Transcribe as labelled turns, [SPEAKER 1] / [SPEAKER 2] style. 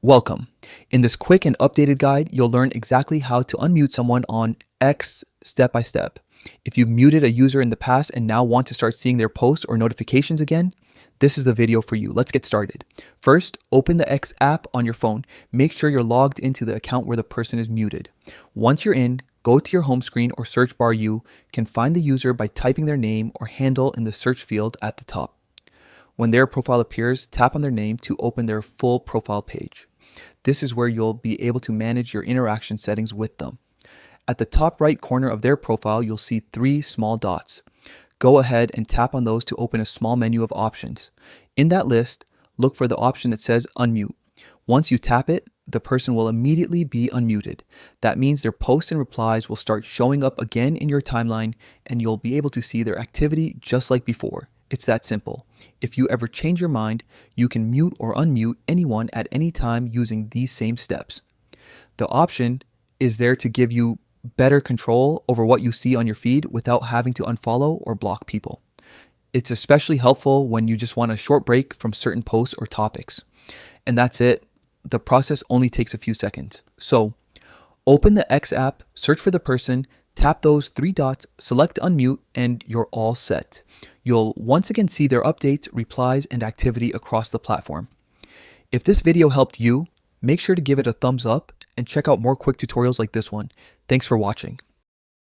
[SPEAKER 1] Welcome. In this quick and updated guide, you'll learn exactly how to unmute someone on X step by step. If you've muted a user in the past and now want to start seeing their posts or notifications again, this is the video for you. Let's get started. First, open the X app on your phone. Make sure you're logged into the account where the person is muted. Once you're in, go to your home screen or search bar. You can find the user by typing their name or handle in the search field at the top. When their profile appears, tap on their name to open their full profile page. This is where you'll be able to manage your interaction settings with them. At the top right corner of their profile, you'll see 3 small dots. Go ahead and tap on those to open a small menu of options. In that list, look for the option that says unmute. Once you tap it, the person will immediately be unmuted. That means their posts and replies will start showing up again in your timeline, and you'll be able to see their activity just like before. It's that simple. If you ever change your mind, you can mute or unmute anyone at any time using these same steps. The option is there to give you better control over what you see on your feed without having to unfollow or block people. It's especially helpful when you just want a short break from certain posts or topics. And that's it. The process only takes a few seconds. So, open the X app, search for the person, tap those 3 dots, select unmute, and you're all set. You'll once again see their updates, replies, and activity across the platform. If this video helped you, make sure to give it a thumbs up and check out more quick tutorials like this one. Thanks for watching.